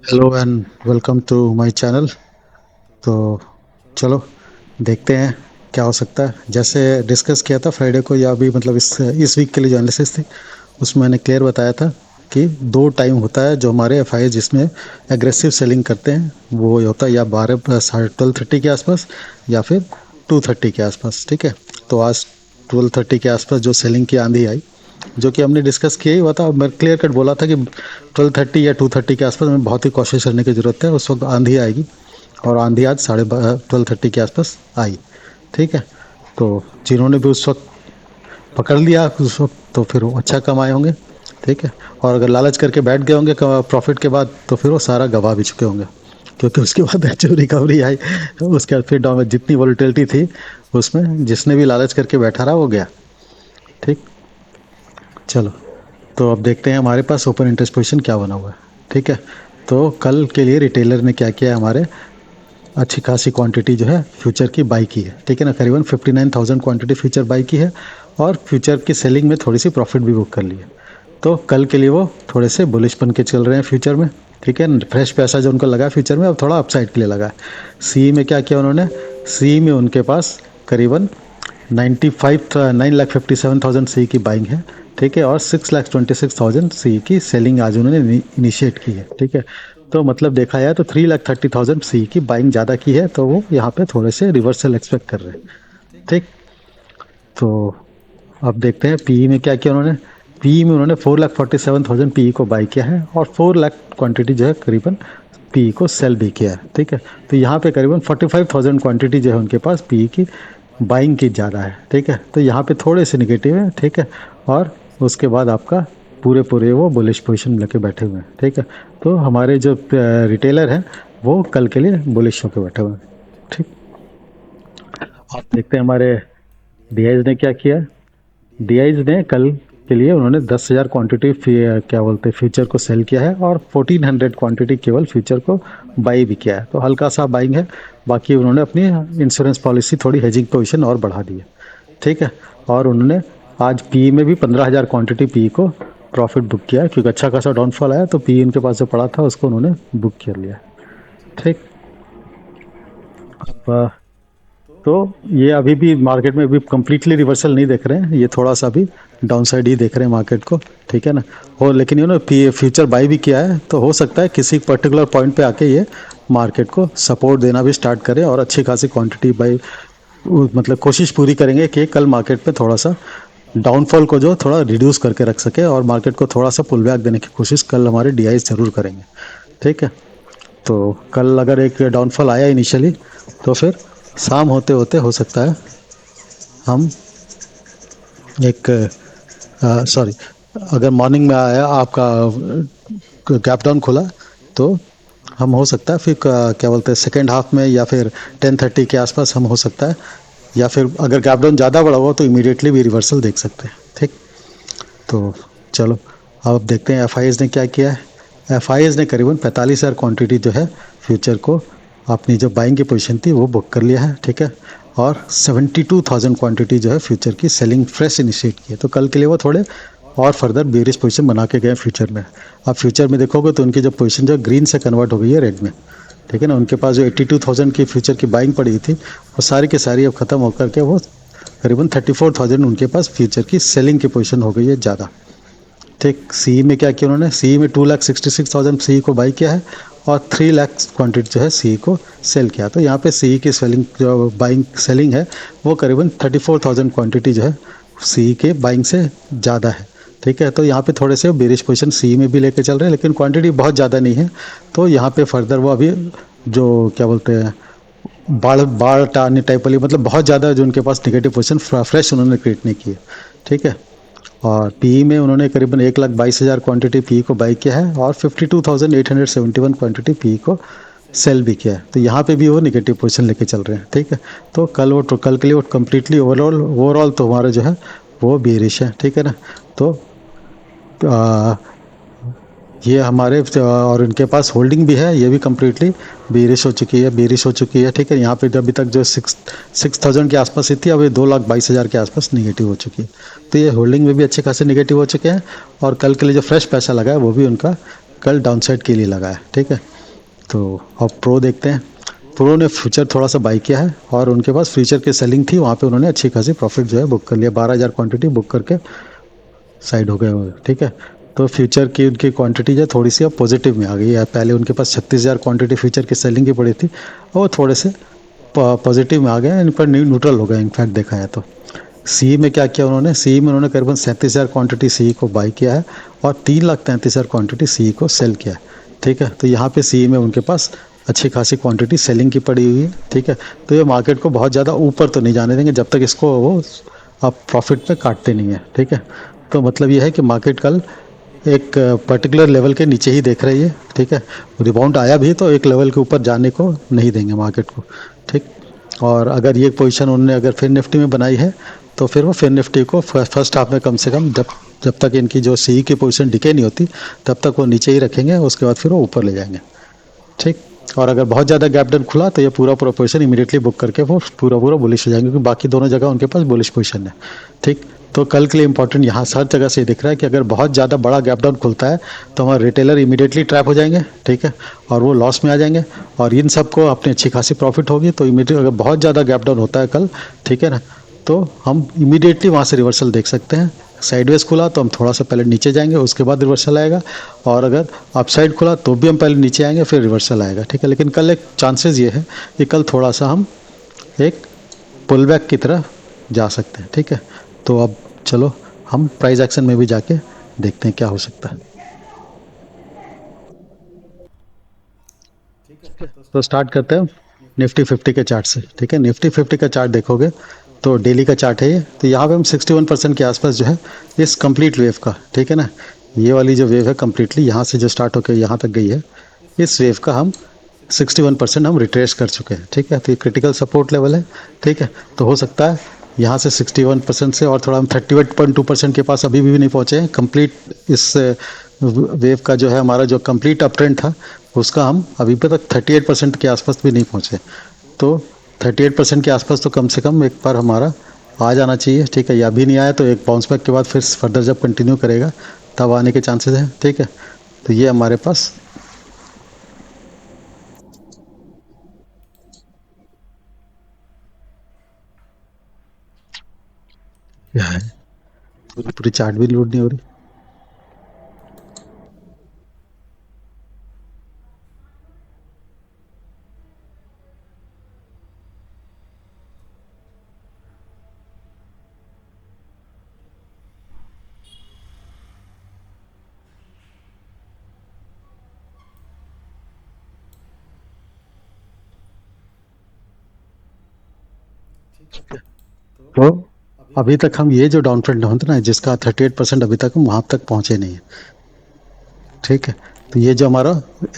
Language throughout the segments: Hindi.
Hello and welcome to my channel. तो चलो देखते हैं क्या हो सकता है। जैसे डिस्कस किया था फ्राइडे को, या अभी मतलब इस वीक के लिए जो एनालिसिस थी उसमें मैंने क्लियर बताया था कि दो टाइम होता है जो हमारे एफ आई जिसमें एग्रेसिव सेलिंग करते हैं। वो ये होता है या 12:30 के आसपास या फिर 2:30 के आसपास। ठीक है, तो आज 12:30 के आसपास जो सेलिंग की आंधी आई, जो कि हमने डिस्कस किया ही हुआ था। मैं क्लियर कट बोला था कि 12:30 या 2:30 के आसपास में बहुत ही कोशिश करने की ज़रूरत है, उस वक्त आंधी आएगी। और आंधी आज 12:30 के आसपास आई। ठीक है, तो जिन्होंने भी उस वक्त पकड़ लिया उस वक्त, तो फिर वो अच्छा कमाए होंगे। ठीक है, और अगर लालच करके बैठ गए होंगे प्रॉफिट के बाद, तो फिर वो सारा गवा भी चुके होंगे, क्योंकि उसके बाद जो रिकवरी आई उसके बाद फिर डाउन में जितनी वॉलिटिलिटी थी उसमें जिसने भी लालच करके बैठा रहा वो गया। ठीक, चलो, तो अब देखते हैं हमारे पास ओपन इंटरेस्ट पोजीशन क्या बना हुआ है। ठीक है, तो कल के लिए रिटेलर ने क्या किया है, हमारे अच्छी खासी क्वांटिटी जो है फ्यूचर की बाई की है। ठीक है ना, करीबन 59,000 क्वांटिटी फ्यूचर बाई की है, और फ्यूचर की सेलिंग में थोड़ी सी प्रॉफिट भी बुक कर ली है। तो कल के लिए वो थोड़े से बुलिश बन के चल रहे हैं फ्यूचर में। ठीक है, फ्रेश पैसा जो उनको लगा है फ्यूचर में, अब थोड़ा अपसाइड के लिए लगा है। सी में क्या किया उन्होंने, सी में उनके पास करीबन 9,57,000 सी की बाइंग है। ठीक है, और 6,26,000 सी की सेलिंग आज उन्होंने इनिशिएट की है। ठीक है, तो मतलब देखा जाए तो 3,30,000 सी की बाइंग ज़्यादा की है, तो वो यहाँ पे थोड़े से रिवर्सल एक्सपेक्ट कर रहे हैं। ठीक, तो अब देखते हैं पीई में क्या किया उन्होंने। पीई में उन्होंने 4,47,000 पीई को बाई किया है, और 4 लाख क्वांटिटी जो है करीबन पीई को सेल भी किया है। ठीक है, तो यहाँ पे करीबन 45,000 क्वांटिटी जो है उनके पास पीई की बाइंग की ज़्यादा है। ठीक है, तो यहाँ पे थोड़े से निगेटिव है। ठीक है, और उसके बाद आपका पूरे पूरे वो बुलिश पोजिशन लेके बैठे हुए हैं। ठीक है, तो हमारे जो रिटेलर हैं वो कल के लिए बुलिश होकर बैठे हुए हैं। ठीक, आप देखते हैं हमारे डीआईज ने क्या किया। डीआईज ने कल के लिए उन्होंने 10,000 क्वांटिटी क्या बोलते हैं फ्यूचर को सेल किया है, और 1400 क्वांटिटी केवल फ्यूचर को बाई भी किया है। तो हल्का सा बाइंग है। बाकी उन्होंने अपनी इंश्योरेंस पॉलिसी थोड़ी हेजिंग पोजीशन और बढ़ा दी है। ठीक है, और उन्होंने आज पी में भी 15,000 क्वांटिटी पी को प्रॉफिट बुक किया है, क्योंकि अच्छा खासा डाउनफॉल आया, तो पी उनके पास जो पड़ा था उसको उन्होंने बुक कर लिया। ठीक, अब तो ये अभी भी मार्केट में भी कंप्लीटली रिवर्सल नहीं देख रहे हैं, ये थोड़ा सा भी डाउन साइड ही देख रहे हैं मार्केट को। ठीक है ना, और लेकिन फ्यूचर बाई भी किया है, तो हो सकता है किसी पर्टिकुलर पॉइंट पे आके ये मार्केट को सपोर्ट देना भी स्टार्ट करे, और अच्छी खासी क्वांटिटी बाई मतलब कोशिश पूरी करेंगे कि कल मार्केट पे थोड़ा सा डाउनफॉल को जो थोड़ा रिड्यूस करके रख सके, और मार्केट को थोड़ा सा पुल बैक देने की कोशिश कल हमारे डीआई जरूर करेंगे। ठीक है, तो कल अगर एक डाउनफॉल आया इनिशियली, तो फिर शाम होते होते हो सकता है हम एक सॉरी, अगर मॉर्निंग में आया आपका गैप डाउन खुला, तो हम हो सकता है फिर क्या बोलते हैं सेकेंड हाफ में, या फिर 10:30 के आसपास हम हो सकता है, या फिर अगर गैप डाउन ज़्यादा बड़ा हुआ तो इमीडिएटली भी रिवर्सल देख सकते हैं। ठीक, तो चलो अब देखते हैं एफ ने क्या किया है। एफ ने करीबन 45,000 क्वान्टिटी जो है फ्यूचर को अपनी जो बाइंग की पोजीशन थी वो बुक कर लिया है। ठीक है, और 72,000 क्वांटिटी जो है फ्यूचर की सेलिंग फ्रेश इनिशिएट की है। तो कल के लिए वो थोड़े और फर्दर बेरिश पोजीशन बना के गए फ्यूचर में। अब फ्यूचर में देखोगे तो उनकी जो पोजीशन जो ग्रीन से कन्वर्ट हो गई है रेड में। ठीक है ना, उनके पास जो 82,000 की फ्यूचर की बाइंग पड़ी थी वो सारी की सारी अब खत्म होकर के वो करीबन 34,000 उनके पास फ्यूचर की सेलिंग की पोजीशन हो गई है ज़्यादा। ठीक, सी में क्या किया उन्होंने, सी में 2,66,000 सी को बाई किया है, और 3 लाख क्वांटिटी जो है सी को सेल किया। तो यहाँ पे सी की सेलिंग जो बाइंग सेलिंग है वो करीबन 34,000 क्वांटिटी जो है सी के बाइंग से ज़्यादा है। ठीक है, तो यहाँ पे थोड़े से बेरिश पोजीशन सी में भी लेके चल रहे हैं, लेकिन क्वांटिटी बहुत ज़्यादा नहीं है। तो यहाँ पे फर्दर वो अभी जो क्या बोलते हैं बाढ़ बाढ़ टारने टाइप वाली, मतलब बहुत ज़्यादा जो उनके पास निगेटिव पोजीशन फ्रेश उन्होंने क्रिएट नहीं की है। ठीक है, और पी में उन्होंने करीबन 1,22,000 क्वांटिटी पी को बाई किया है, और 52,871 क्वांटिटी पी को सेल भी किया है। तो यहाँ पे भी वो निगेटिव पोजीशन लेके चल रहे हैं। ठीक है, तो कल के लिए वो कम्प्लीटली ओवरऑल तो हमारा जो है वो बेरिश है। ठीक है ना, तो आ, ये हमारे और इनके पास होल्डिंग भी है, ये भी कम्प्लीटली बेरिश हो चुकी है। ठीक है, यहाँ पे अभी तक जो 6,000 के आसपास ही थी, अभी 2,22,000 के आसपास निगेटिव हो चुकी है। तो ये होल्डिंग में भी अच्छे खासे निगेटिव हो चुके हैं, और कल के लिए जो फ्रेश पैसा लगा है वो भी उनका कल डाउनसाइड के लिए लगा है, ठीक है। तो अब प्रो देखते हैं। प्रो ने फ्यूचर थोड़ा सा बाई किया है और उनके पास फ्यूचर की सेलिंग थी, वहाँ पे उन्होंने अच्छी खासी प्रॉफिट जो है बुक कर लिया, 12,000 क्वांटिटी बुक करके साइड हो गए हुए, ठीक है। तो फ्यूचर की उनकी क्वांटिटी जो है थोड़ी सी अब पॉजिटिव में आ गई है। पहले उनके पास 36,000 क्वांटिटी फ्यूचर की सेलिंग की पड़ी थी, और थोड़े से पॉजिटिव में आ गए, इन पर न्यूट्रल हो गए इनफैक्ट देखा है तो। सी में क्या किया उन्होंने, सी में उन्होंने करीबन 37,000 क्वांटिटी सी को बाई किया है और 3,33,000 क्वांटिटी सी को सेल किया है, ठीक है। तो यहाँ पे सी में उनके पास अच्छी खासी क्वांटिटी सेलिंग की पड़ी हुई है, ठीक है। तो ये मार्केट को बहुत ज़्यादा ऊपर तो नहीं जाने देंगे जब तक इसको वो आप प्रॉफिट में काटते नहीं है, ठीक है। तो मतलब ये है कि मार्केट कल एक पर्टिकुलर लेवल के नीचे ही देख रही है, ठीक है। रिबाउंड आया भी तो एक लेवल के ऊपर जाने को नहीं देंगे मार्केट को, ठीक। और अगर ये पोजीशन उन्होंने अगर फिर निफ्टी में बनाई है तो फिर वो फिर निफ्टी को फर्स्ट हाफ में कम से कम जब जब तक इनकी जो सी की पोजीशन डिके नहीं होती तब तक वो नीचे ही रखेंगे, उसके बाद फिर वो ऊपर ले जाएंगे, ठीक। और अगर बहुत ज़्यादा गैप डाउन खुला तो ये पूरा पूरा पोजीशन इमीडिएटली बुक करके वो पूरा पूरा बुलिश हो जाएंगे, क्योंकि बाकी दोनों जगह उनके पास बुलिश पोजीशन है, ठीक। तो कल के लिए इंपॉर्टेंट यहाँ हर जगह से दिख रहा है कि अगर बहुत ज़्यादा बड़ा गैप डाउन खुलता है तो हमारे रिटेलर इमीडिएटली ट्रैप हो जाएंगे, ठीक है, और वो लॉस में आ जाएंगे। और इन सबको अपनी अच्छी खासी प्रॉफिट होगी, तो इमीडिएट अगर बहुत ज़्यादा गैप डाउन होता है कल, ठीक है ना, तो हम इमीडिएटली वहाँ से रिवर्सल देख सकते हैं। साइडवेज खुला तो हम थोड़ा सा पहले नीचे जाएंगे, उसके बाद रिवर्सल आएगा। और अगर अपसाइड खुला तो भी हम पहले नीचे आएंगे फिर रिवर्सल आएगा, ठीक है। लेकिन कल एक चांसेस ये है कि कल थोड़ा सा हम एक पुल बैक की तरफ जा सकते हैं, ठीक है। तो अब चलो हम प्राइस एक्शन में भी जाके देखते हैं क्या हो सकता है। तो स्टार्ट करते हैं निफ्टी 50 के चार्ट से, ठीक है। निफ्टी 50 का चार्ट देखोगे तो डेली का चार्ट है ये, तो यहाँ पे हम 61% के आसपास जो है इस कंप्लीट वेव का, ठीक है ना, ये वाली जो वेव है कम्प्लीटली यहाँ से जो स्टार्ट होकर यहाँ तक गई है, इस वेव का हम 61% हम रिट्रेस कर चुके हैं, ठीक है। तो ये क्रिटिकल सपोर्ट लेवल है, ठीक है। तो हो सकता है यहाँ से 61% से और थोड़ा हम 38.2% के पास अभी भी नहीं पहुँचे हैं कंप्लीट। इस वेव का जो है हमारा जो कंप्लीट अप ट्रेंड था उसका हम अभी पे तक 38% के आसपास भी नहीं पहुँचे। तो 38% के आसपास तो कम से कम एक बार हमारा आ जाना चाहिए, ठीक है। या भी नहीं आया तो एक बाउंस बैक के बाद फिर फर्दर जब कंटिन्यू करेगा तब आने के चांसेस हैं, ठीक है। तो ये हमारे पास क्या है, पूरी पूरी चार्ट भी लोड नहीं हो रही। तो अभी तक हम ये जो डाउन ट्रेंड होता ना जिसका 38% अभी तक हम वहां तक पहुंचे नहीं है, ठीक है। तो ये जो हमारा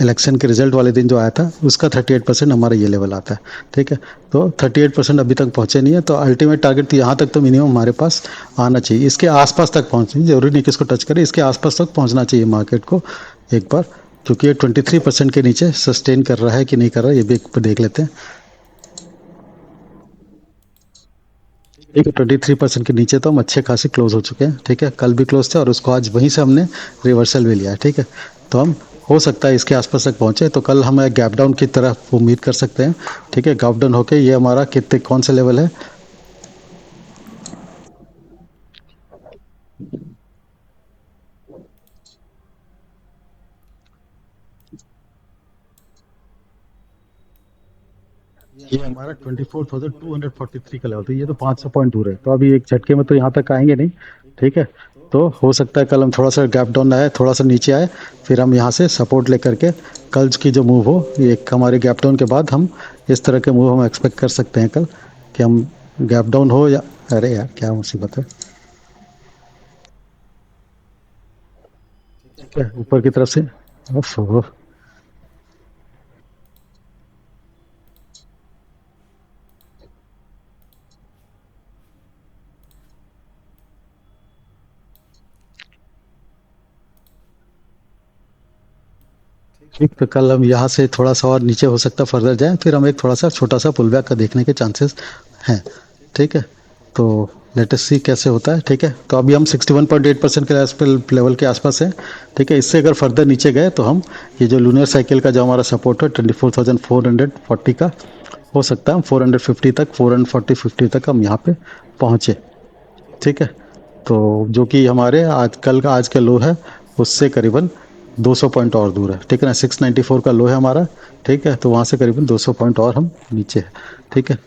इलेक्शन के रिजल्ट वाले दिन जो आया था उसका 38% हमारा ये लेवल आता है, ठीक है। तो 38% अभी तक पहुंचे नहीं है, तो अल्टीमेट टारगेट तो यहाँ तक तो मिनिमम हमारे पास आना चाहिए, इसके आसपास तक पहुँचनी जरूरी नहीं कि इसको टच करे, इसके आसपास तक पहुँचना चाहिए मार्केट को एक बार। क्योंकि ये 23% के नीचे सस्टेन कर रहा है कि नहीं कर रहा है ये भी एक बार देख लेते हैं, ठीक है। 23% के नीचे तो हम अच्छे खासे क्लोज हो चुके हैं, ठीक है। कल भी क्लोज थे और उसको आज वहीं से हमने रिवर्सल भी लिया है, ठीक है। तो हम हो सकता है इसके आसपास तक पहुंचे तो कल हम एक गैप डाउन की तरफ उम्मीद कर सकते हैं, ठीक है। गैप डाउन होके ये हमारा कितने कौन सा लेवल है, ये हमारा 24,243 का लेवल था, ये तो 500 पॉइंट दूर है, तो अभी एक झटके में तो यहाँ तक आएंगे नहीं, ठीक है। तो हो सकता है कल हम थोड़ा सा गैप डाउन आए, थोड़ा सा नीचे आए, फिर हम यहाँ से सपोर्ट लेकर के कल की जो मूव हो, ये एक हमारे गैप डाउन के बाद हम इस तरह के मूव हम एक्सपेक्ट कर सकते हैं कल, कि हम गैप डाउन हो या अरे यार क्या मुसीबत है, ठीक है, ऊपर की तरफ से ओह, ठीक। तो कल हम यहाँ से थोड़ा सा और नीचे हो सकता है फर्दर जाए, फिर हम एक थोड़ा सा छोटा सा पुल बैक का देखने के चांसेस हैं, ठीक है। तो लेट अस सी कैसे होता है। ठीक है, तो अभी हम 61.8% के लेवल के आसपास है। ठीक है, इससे अगर फर्दर नीचे गए तो हम ये जो लूनर साइकिल का जो हमारा सपोर्ट है 24,440 का, हो सकता है हम 450 तक, 440-50 तक हम यहाँ पे पहुँचे। ठीक है, तो जो कि हमारे आज का लो है उससे करीबन 200 पॉइंट और दूर है। ठीक है ना, 694 का लो है हमारा। ठीक है, तो वहाँ से करीबन 200 पॉइंट और हम नीचे है। ठीक है,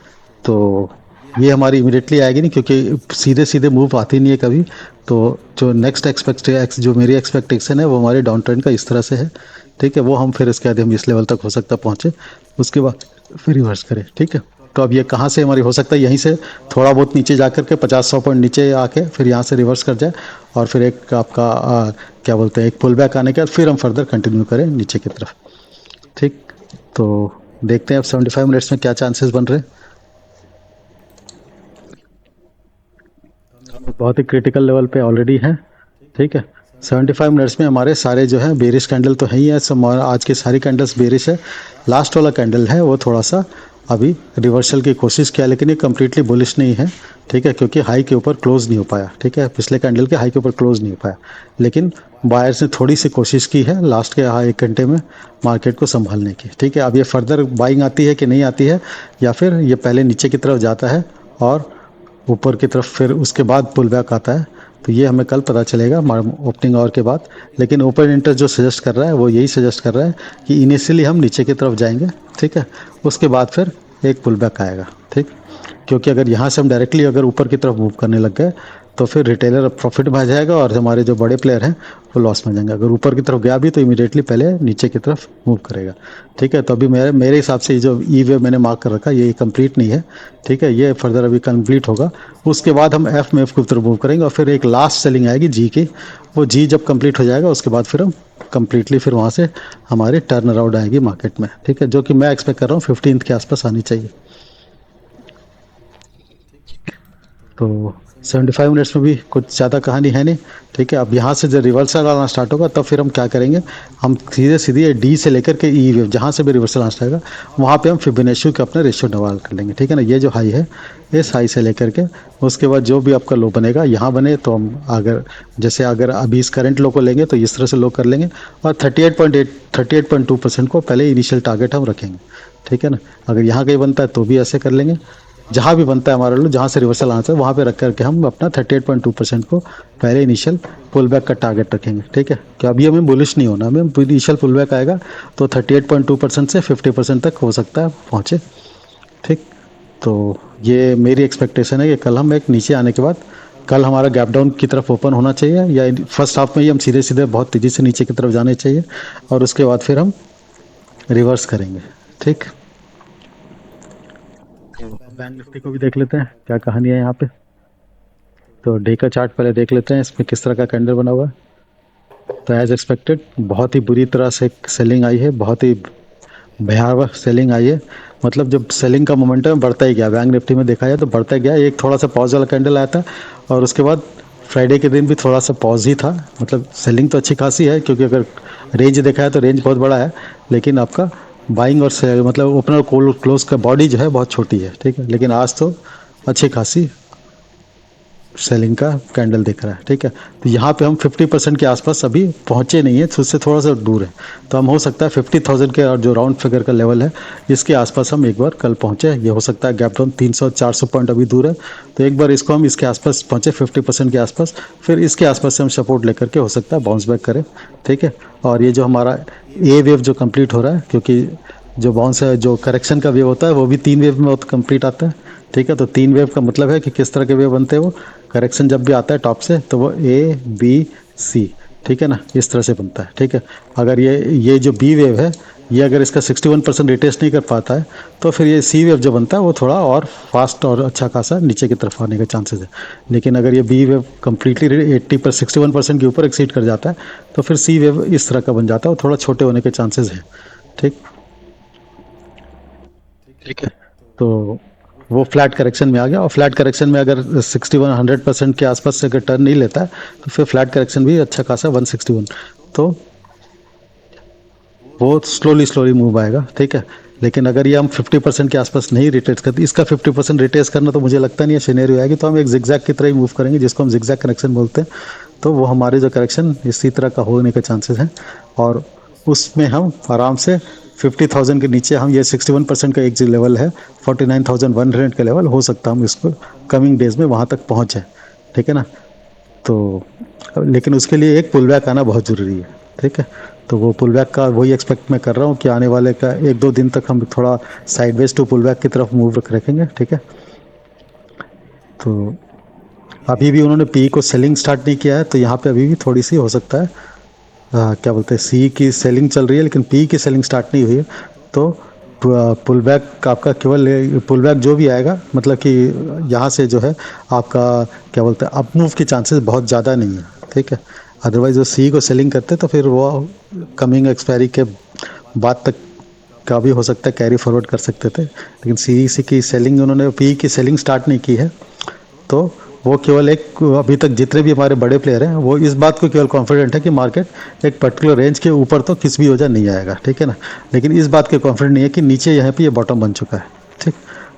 तो ये हमारी इमीडिएटली आएगी नहीं, क्योंकि सीधे सीधे मूव आती नहीं है कभी। तो जो नेक्स्ट जो मेरी एक्सपेक्टेशन है वो हमारे डाउन ट्रेंड का इस तरह से है। ठीक है, वो हम फिर इसके बाद हम इस लेवल तक हो सकता है पहुँचे, उसके बाद फिर रिवर्स करें। ठीक है, तो अब ये कहाँ से हमारी हो सकता है, यहीं से थोड़ा बहुत नीचे जा कर के 50-100 पॉइंट नीचे आके फिर यहाँ से रिवर्स कर जाए, और फिर एक आपका क्या बोलते हैं, एक पुल बैक आने के बाद फिर हम फर्दर कंटिन्यू करें नीचे की तरफ। ठीक, तो देखते हैं अब 75 मिनट्स में क्या चांसेस बन रहे हैं। बहुत ही क्रिटिकल लेवल पे ऑलरेडी हैं। ठीक है, 75 मिनट्स में हमारे सारे जो है बेरिश कैंडल तो है ही है, सब आज की सारी कैंडल्स बेरिश है। लास्ट वाला कैंडल है वो थोड़ा सा अभी रिवर्सल की कोशिश किया, लेकिन ये कम्प्लीटली बुलिश नहीं है। ठीक है, क्योंकि हाई के ऊपर क्लोज नहीं हो पाया। ठीक है, पिछले कैंडल के हाई के ऊपर क्लोज नहीं हो पाया, लेकिन बायर्स ने थोड़ी सी कोशिश की है लास्ट के 1 घंटे में मार्केट को संभालने की। ठीक है, अब ये फर्दर बाइंग आती है कि नहीं आती है, या फिर ये पहले नीचे की तरफ जाता है और ऊपर की तरफ फिर उसके बाद पुल बैक आता है, तो ये हमें कल पता चलेगा ओपनिंग आवर के बाद। लेकिन ओपन इंटरेस्ट जो सजेस्ट कर रहा है वो यही सजेस्ट कर रहा है कि इनिशियली हम नीचे की तरफ जाएंगे। ठीक है, उसके बाद फिर एक पुल बैक आएगा। ठीक, क्योंकि अगर यहाँ से हम डायरेक्टली अगर ऊपर की तरफ मूव करने लग गए तो फिर रिटेलर प्रॉफिट में आ जाएगा और हमारे जो बड़े प्लेयर हैं वो लॉस में जाएंगे। अगर ऊपर की तरफ गया भी तो इमीडिएटली पहले नीचे की तरफ मूव करेगा। ठीक है, तो अभी मेरे मेरे हिसाब से ये जो ई वेव मैंने मार्क कर रखा है ये कंप्लीट नहीं है। ठीक है, ये फर्दर अभी कंप्लीट होगा, उसके बाद हम एफ में एफ की तरफ मूव करेंगे और फिर एक लास्ट सेलिंग आएगी जी की। वो जी जब कंप्लीट हो जाएगा उसके बाद फिर हम कंप्लीटली फिर वहाँ से हमारी टर्न अराउंड आएगी मार्केट में। ठीक है, जो कि मैं एक्सपेक्ट कर रहा हूँ 15 के आसपास आनी चाहिए। तो 75 मिनट्स में भी कुछ ज़्यादा कहानी है नहीं। ठीक है, अब यहाँ से जब रिवर्सल आना स्टार्ट होगा तब फिर हम क्या करेंगे, हम सीधे सीधे डी से लेकर के ई वेव जहाँ से भी रिवर्सल आना स्टार्ट होगा वहाँ पे हम फिबोनाची के अपने रेशियो निकाल कर लेंगे। ठीक है ना, ये जो हाई है इस हाई से लेकर के उसके बाद जो भी आपका लो बनेगा यहाँ बने तो हम अगर अभी इस करंट लो को लेंगे तो इस तरह से लो कर लेंगे, और 38.2% को पहले इनिशियल टारगेट हम रखेंगे। ठीक है ना, अगर यहाँ कहीं बनता है तो भी ऐसे कर लेंगे, जहाँ भी बनता है हमारा लो जहाँ से रिवर्सल आना है वहाँ पे रख करके हम अपना 38.2% को पहले इनिशियल पुल बैक का टारगेट रखेंगे। ठीक है, कि अभी हमें बुलिश नहीं होना, हमें इनिशियल पुल बैक आएगा तो 38.2% से 50% तक हो सकता है पहुँचे। ठीक, तो ये मेरी एक्सपेक्टेशन है कि कल हम एक नीचे आने के बाद कल हमारा गैप डाउन की तरफ ओपन होना चाहिए, या फर्स्ट हाफ में ही हम सीधे सीधे बहुत तेज़ी से नीचे की तरफ जाने चाहिए और उसके बाद फिर हम रिवर्स करेंगे। ठीक, तो बैंक निफ्टी को भी देख लेते हैं क्या कहानी है यहाँ पे। तो डे का चार्ट पहले देख लेते हैं इसमें किस तरह का कैंडल बना हुआ है। तो एज एक्सपेक्टेड बहुत ही बुरी तरह से सेलिंग आई है, बहुत ही भयावह सेलिंग आई है। मतलब जब सेलिंग का मोमेंटम बढ़ता ही गया, बैंक निफ्टी में देखा जाए तो बढ़ता गया, एक थोड़ा सा पॉज वाला कैंडल आया था और उसके बाद फ्राइडे के दिन भी थोड़ा सा पॉज ही था। मतलब सेलिंग तो अच्छी खासी है, क्योंकि अगर रेंज देखा है तो रेंज बहुत बड़ा है, लेकिन आपका बाइंग और मतलब ओपनर क्लोज का बॉडी जो है बहुत छोटी है। ठीक है, लेकिन आज तो अच्छी खासी सेलिंग का कैंडल दिख रहा है। ठीक है, तो यहाँ पे हम 50% के आसपास अभी पहुँचे नहीं है, उससे थोड़ा सा दूर है। तो हम हो सकता है 50,000 के और जो राउंड फिगर का लेवल है इसके आसपास हम एक बार कल पहुँचे। ये हो सकता है गैप डाउन 300-400 पॉइंट अभी दूर है, तो एक बार इसको हम इसके आसपास पहुँचे 50% के आसपास, फिर इसके आसपास से हम सपोर्ट लेकर के हो सकता है बाउंस बैक करें। ठीक है, और ये जो हमारा ए वेव जो कंप्लीट हो रहा है, क्योंकि जो बाउंस है जो करेक्शन का वेव होता है वो भी 3 वेव में कंप्लीट आता है। ठीक है, तो 3 वेव का मतलब है कि किस तरह के वेव बनते हैं वो करेक्शन जब भी आता है टॉप से तो वो ए बी सी, ठीक है ना, इस तरह से बनता है। ठीक है, अगर ये जो बी वेव है ये अगर इसका 61% रिटेस्ट नहीं कर पाता है तो फिर ये सी वेव जो बनता है वो थोड़ा और फास्ट और अच्छा खासा नीचे की तरफ आने के चांसेस है। लेकिन अगर ये बी वेव कम्प्लीटली 61% के ऊपर एक्सीड कर जाता है तो फिर सी वेव इस तरह का बन जाता है, वो थोड़ा छोटे होने के चांसेस हैं। ठीक, ठीक है, तो वो फ्लैट करेक्शन में आ गया, और फ्लैट करेक्शन में अगर 61-100% के आसपास से अगर टर्न नहीं लेता है तो फिर फ्लैट करेक्शन भी अच्छा खासा 161, तो वो स्लोली स्लोली मूव आएगा। ठीक है, लेकिन अगर ये हम 50% के आसपास नहीं रिटेस्ट करते, इसका 50% रिटेस्ट करना तो मुझे लगता नहीं है सिनेरियो आएगी, तो हम एक जिगजैग की तरह ही मूव करेंगे, जिसको हम जिगजैग करेक्शन बोलते हैं। तो वो हमारे जो करेक्शन इसी तरह का होने के चांसेस हैं, और उसमें हम आराम से 50,000 के नीचे हम, ये 61% का एक जो लेवल है 49,100 का लेवल, हो सकता है हम इसको कमिंग डेज में वहाँ तक पहुँच जाए, ठीक है ना। तो लेकिन उसके लिए एक पुल बैक आना बहुत ज़रूरी है, ठीक है। तो वो पुल बैक का वही एक्सपेक्ट मैं कर रहा हूँ कि आने वाले का 1-2 दिन तक हम थोड़ा साइडवेज टू पुल बैक की तरफ मूव रखेंगे, ठीक है। तो अभी भी उन्होंने पी को सेलिंग स्टार्ट नहीं किया है, तो यहाँ पे अभी भी थोड़ी सी हो सकता है क्या बोलते हैं, सी की सेलिंग चल रही है लेकिन पी की सेलिंग स्टार्ट नहीं हुई है। तो पुल बैक आपका केवल पुल बैक जो भी आएगा, मतलब कि यहाँ से जो है आपका क्या बोलते हैं अप मूव के चांसेस बहुत ज़्यादा नहीं है, ठीक है। अदरवाइज वो सी को सेलिंग करते तो फिर वो कमिंग एक्सपायरी के बाद तक का भी हो सकता है कैरी फॉरवर्ड कर सकते थे, लेकिन सी की सेलिंग, उन्होंने पी की सेलिंग स्टार्ट नहीं की है। तो वो केवल एक, अभी तक जितने भी हमारे बड़े प्लेयर हैं वो इस बात को केवल कॉन्फिडेंट है कि मार्केट एक पर्टिकुलर रेंज के ऊपर तो किस भी वजह नहीं आएगा, ठीक है ना। लेकिन इस बात के कॉन्फिडेंट नहीं है कि नीचे यहाँ पे ये बॉटम बन चुका है, ठीक।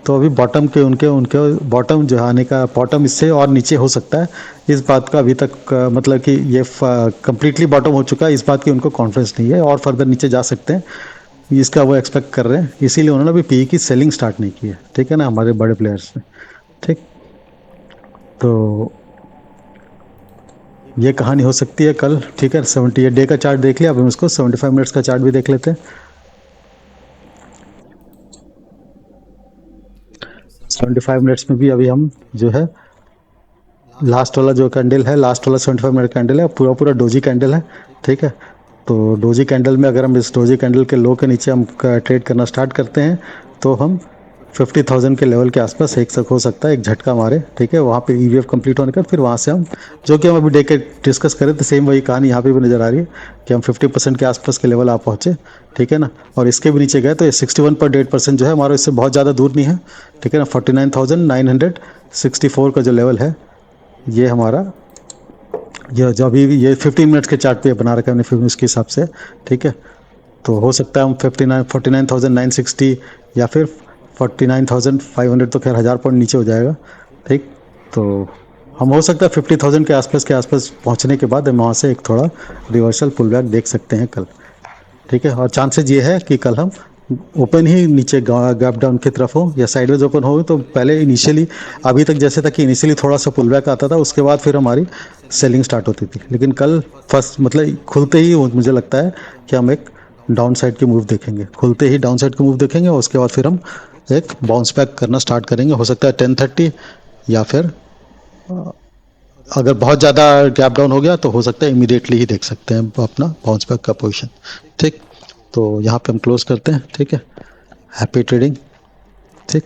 तो अभी बॉटम के उनके उनके बॉटम जो आने का, बॉटम इससे और नीचे हो सकता है, इस बात का अभी तक मतलब कि ये कंप्लीटली बॉटम हो चुका है, इस बात की उनको कॉन्फिडेंस नहीं है, और फर्दर नीचे जा सकते हैं, इसका वो एक्सपेक्ट कर रहे हैं। इसीलिए उन्होंने अभी पी की सेलिंग स्टार्ट नहीं की है, ठीक है ना, हमारे बड़े प्लेयर्स ने, ठीक। तो ये कहानी हो सकती है कल, ठीक है। 78 डे का चार्ट देख लिया, अब हम इसको 75 मिनट्स का चार्ट भी देख लेते हैं। 75 मिनट्स में भी अभी हम जो है लास्ट वाला जो कैंडल है, लास्ट वाला 75 मिनट कैंडल है, पूरा पूरा डोजी कैंडल है, ठीक है। तो डोजी कैंडल में अगर हम इस डोजी कैंडल के लो के नीचे हम ट्रेड करना स्टार्ट करते हैं, तो हम 50,000 के लेवल के आसपास एक हो सकता है एक झटका मारे, ठीक है। वहाँ पे ईवीएफ कंप्लीट होने का फिर वहाँ से हम, जो कि हम अभी देख के डिस्कस करें, तो सेम वही कहानी यहाँ पे भी नज़र आ रही है कि हम 50% के आसपास के लेवल आप पहुँचे, ठीक है ना। और इसके भी नीचे गए तो ये 61.8% जो है हमारा इससे बहुत ज़्यादा दूर नहीं है, ठीक है ना। 49,964 का जो लेवल है, ये हमारा, ये जो अभी ये 15 मिनट्स के चार्ट पे बना रखा है हमने 15 मिनट्स के हिसाब से, ठीक है। तो हो सकता है हम 49,960 या फिर 49,500, तो खैर 1000 पॉइंट नीचे हो जाएगा, ठीक। तो हम हो सकता है 50,000 के आसपास पहुंचने के बाद हम वहाँ से एक थोड़ा रिवर्सल पुल बैक देख सकते हैं कल, ठीक है। और चांसेस ये है कि कल हम ओपन ही नीचे गैप डाउन की तरफ हो या साइडवेज ओपन हो, तो पहले इनिशियली अभी तक जैसे था कि इनिशियली थोड़ा सा पुल बैक आता था, उसके बाद फिर हमारी सेलिंग स्टार्ट होती थी। लेकिन कल फर्स्ट मतलब खुलते ही मुझे लगता है कि हम एक डाउन साइड की मूव देखेंगे, खुलते ही डाउन साइड की मूव देखेंगे, और उसके बाद फिर हम एक बाउंस बैक करना स्टार्ट करेंगे। हो सकता है 10:30, या फिर अगर बहुत ज़्यादा गैप डाउन हो गया तो हो सकता है इमीडिएटली ही देख सकते हैं अपना बाउंस बैक का पोजीशन, ठीक। तो यहाँ पे हम क्लोज करते हैं, ठीक है। हैप्पी ट्रेडिंग, ठीक।